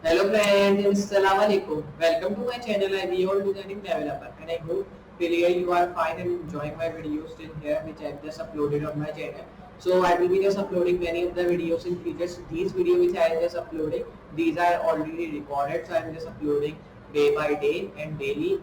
Hello friends, Assalamualaikum. Welcome to my channel. I am your designing developer and I hope really you are fine and enjoying my videos till here which I have just uploaded on my channel. So I will be just uploading many of the videos in future. These videos which I am just uploading, these are already recorded, so I am just uploading day by day and daily,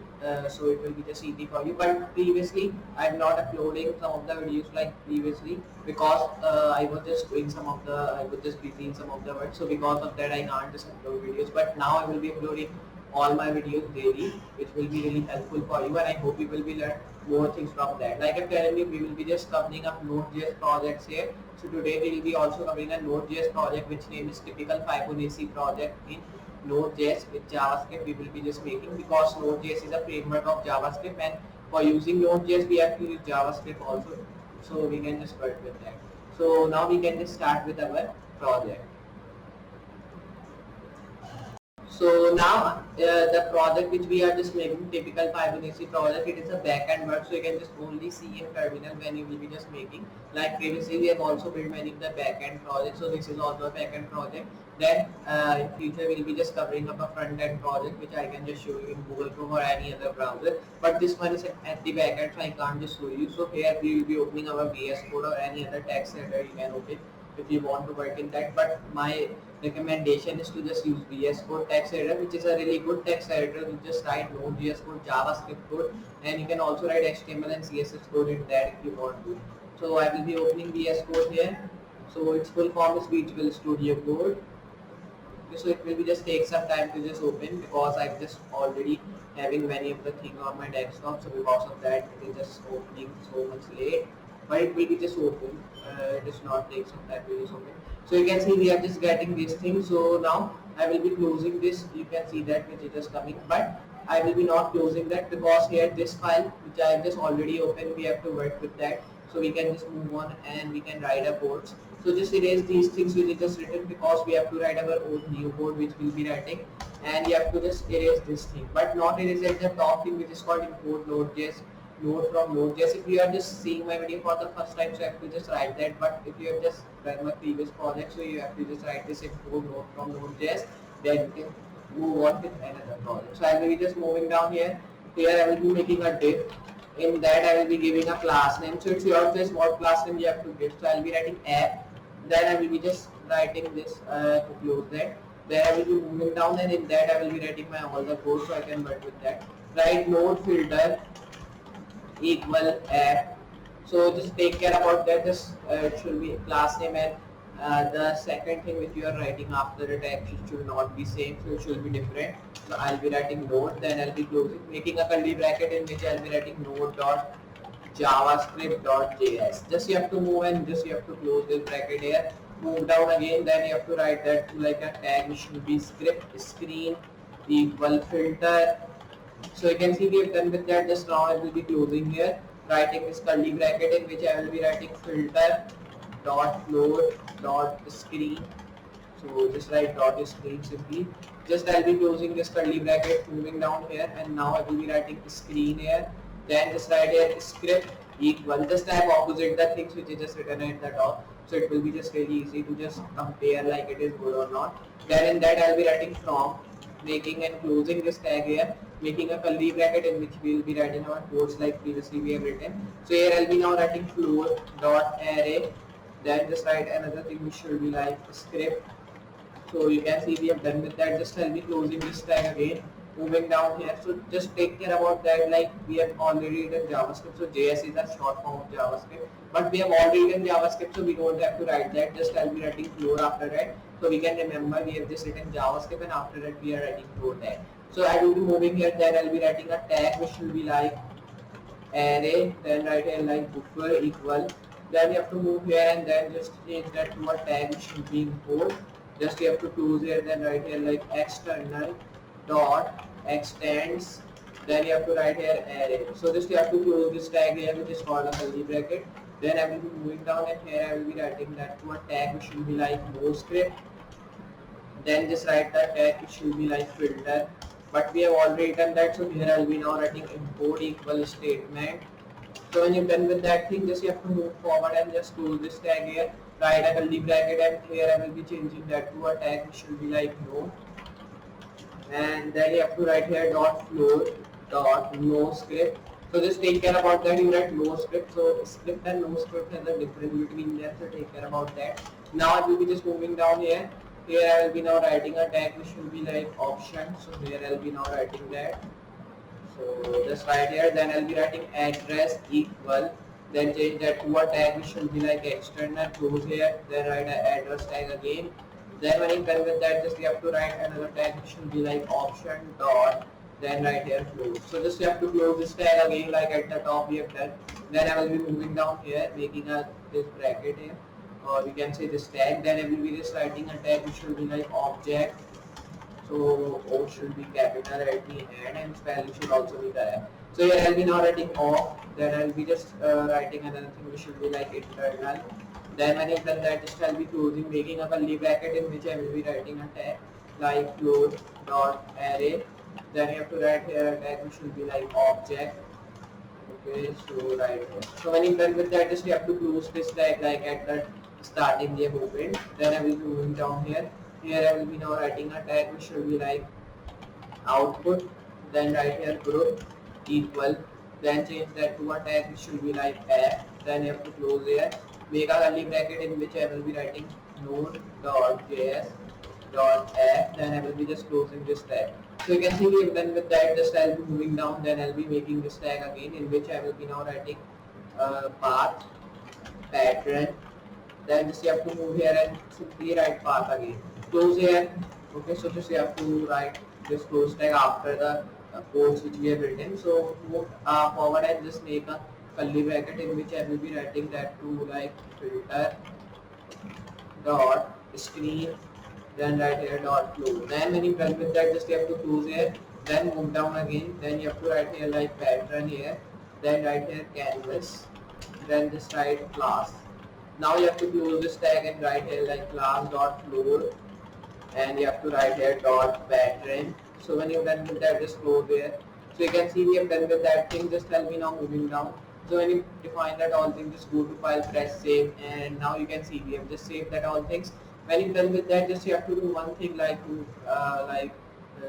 so it will be just easy for you. But previously I am not uploading some of the videos like previously because I was just doing some of the I was just busy in some of the work, so because of that I can't just upload videos. But now I will be uploading all my videos daily, which will be really helpful for you, and I hope you will be learn more things from that. Like I'm telling you, we will be just covering up Node.js projects here. So today we will be also covering a Node.js project which name is typical Fibonacci project in Node.js with JavaScript. We will be just making because Node.js is a framework of JavaScript, and for using Node.js we have to use JavaScript also. So we can just work with that. So now we can just start with our project. So now the project which we are just making, typical Fibonacci project, it is a back-end work, so you can just only see in terminal when you will be just making. Like previously we have also built many of the back-end projects, so this is also a back-end project. Then in future we'll be just covering up a front-end project which I can just show you in Google Chrome or any other browser. But this one is at the back-end, so I can't just show you. So here we will be opening our VS Code or any other text editor you can open if you want to work in that. But my recommendation is to just use VS Code text editor, which is a really good text editor. You just write Node.js code, JavaScript code, and you can also write HTML and CSS code in that if you want to. So I will be opening VS Code here. So its full form is Visual Studio Code. Okay, so it will be just take some time to just open because I'm just already having many of the things on my desktop. So because of that, it is just opening so much late. But it will be just open. It does not take some time to just open. So you can see we are just getting this thing. So now I will be closing this. You can see that which is just coming, but I will be not closing that because here this file which I have just already opened, we have to work with that. So we can just move on and we can write a code. So just erase these things which is just written because we have to write our own new code which we'll be writing, and you have to just erase this thing, but not erase at the top thing which is called import Node.js. Node from Node.js. If you are just seeing my video for the first time, so you have to just write that. But if you have just done my previous project, so you have to just write this import Node from Node.js. Then you can move on with another project. So I will be just moving down here. Here I will be making a div. In that I will be giving a class name. So it's your choice what class name you have to give. So I will be writing app. Then I will be just writing this to close that. Then I will be moving down, and in that I will be writing my all the code so I can work with that. Write node filter equal app. So just take care about that. Just it should be class name, and the second thing which you are writing after the text it should not be same, so it should be different. So I'll be writing node, then I'll be closing, making a curly bracket in which I'll be writing node dot javascript.js. Just you have to move and just you have to close this bracket here. Move down again, then you have to write that like a tag which should be script screen equal filter. So you can see we have done with that. Just now I will be closing here, writing this curly bracket in which I will be writing filter dot float dot screen. So just write dot screen simply. Just I'll be closing this curly bracket, moving down here, and now I will be writing screen here. Then just write here script equal. Just type opposite the things which is just written at the top. So it will be just really easy to just compare like it is good or not. Then in that I'll be writing from, making and closing this tag here, making a curly bracket in which we will be writing our codes like previously we have written. So here I'll be now writing float dot array. Then just write another thing which should be like script. So you can see we have done with that. Just I'll be closing this tag again, moving down here. So just take care about that, like we have already written JavaScript. So JS is a short form of JavaScript, but we have already written JavaScript, so we don't have to write that. Just I'll be writing floor after that, so we can remember we have just written JavaScript, and after that we are writing floor tag. So I will be moving here. Then I'll be writing a tag which will be like array. Then write here like buffer equal. Then you have to move here and then just change that to a tag which should be import. Just you have to close here, then write here like external dot extends. Then you have to write here array. So just you have to close this tag here which is called a curly bracket. Then I will be moving down, and here I will be writing that to a tag which should be like no script. Then just write the tag which should be like filter. But we have already done that, so here I will be now writing import equal statement. So when you're done with that thing, just you have to move forward and just close this tag here, write a curly bracket, and here I will be changing that to a tag which should be like no. and then you have to write here dot float dot no script. So just take care about that. You write no script. So script and no script has a difference between them. So take care about that. Now I will be just moving down here. Here I will be now writing a tag which should be like option. So here I will be now writing that. So just write here. Then I'll be writing address equal. Then change that to a tag which should be like external. Close here. Then write an address tag again. Then when you done with that, just you have to write another tag which should be like option dot. Then write here close. So just you have to close this tag again like at the top we have done. Then I will be moving down here, making a this bracket here, or we can say this tag. Then I will be just writing a tag which should be like object. So O should be capital at the end and spelling should also be there. So here I'll be now writing off. Then I'll be just writing another thing which should be like internal. Then when I've done that, just I'll be closing, making a curly bracket in which I will be writing a tag like float dot array. Then you have to write here a tag which should be like object. Okay, so right here. So when you're done with that, just you have to close this tag like at the starting we have opened. Then I will be moving down here. Here I will be now writing a tag which should be like output. Then write here group equal. Then change that to a tag which should be like app. Then you have to close here. Make a curly bracket in which I will be writing node.js dot app. Then I will be just closing this tag. So you can see we have done with that. Just I'll be moving down. Then I'll be making this tag again in which I will be now writing path pattern. Then just you have to move here and simply write path again. Close here. Okay, so just you have to write this close tag after the codes which we have written. So move forward and just make a curly bracket in which I will be writing that to like filter dot screen. Then write here dot close. Then when you done with that, just you have to close here. Then move down again. Then you have to write here like pattern here. Then write here canvas. Then just write class. Now you have to close this tag and write here like class dot float, and you have to write here dot pattern. So when you're done with that, just close there. So you can see we have done with that thing. Just tell me now moving down. So when you define that all things, just go to file, press save, and now you can see we have just saved that all things. When you're done with that, just you have to do one thing like to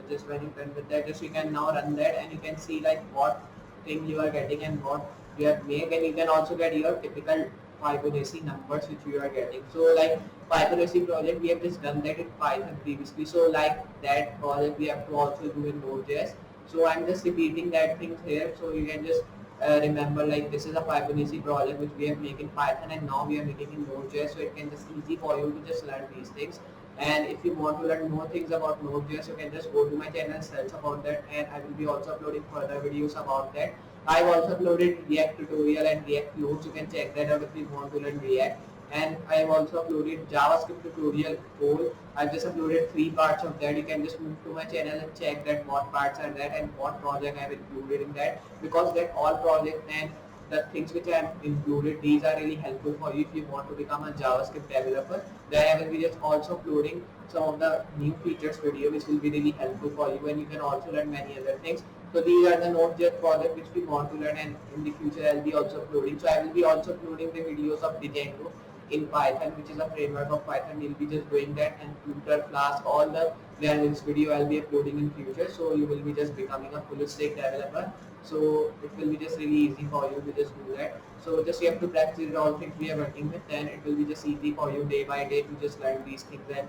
just when you're done with that, just you can now run that and you can see like what thing you are getting and what you have made, and you can also get your typical Fibonacci numbers which you are getting. So like Fibonacci project, we have just done that in Python previously. So like that project we have to also do in Node.js. So I'm just repeating that things here. So you can just remember like this is a Fibonacci project which we have made in Python and now we are making in Node.js. So it can just easy for you to just learn these things. And if you want to learn more things about Node.js, you can just go to my channel, search about that, and I will be also uploading further videos about that. I've also uploaded React tutorial and React notes. You can check that out if you want to learn React. And I've also uploaded JavaScript tutorial code. I've just uploaded 3 parts of that. You can just move to my channel and check that what parts are that and what project I've included in that. Because that all project and the things which I have included, these are really helpful for you if you want to become a JavaScript developer. Then I will be just also uploading some of the new features video which will be really helpful for you, and you can also learn many other things. So these are the Node.js project which we want to learn, and in the future I will be also uploading. So I will be also uploading the videos of Django in Python, which is a framework of Python. We'll be just doing that, and Tutor, Flask, all the this video I'll be uploading in future. So you will be just becoming a full stack developer. So it will be just really easy for you to just do that. So just you have to practice all things we are working with, then it will be just easy for you day by day to just learn these things and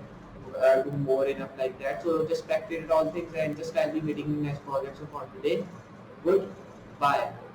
do more enough like that. So just practice all things and just I'll be meeting in next project. So for today, goodbye.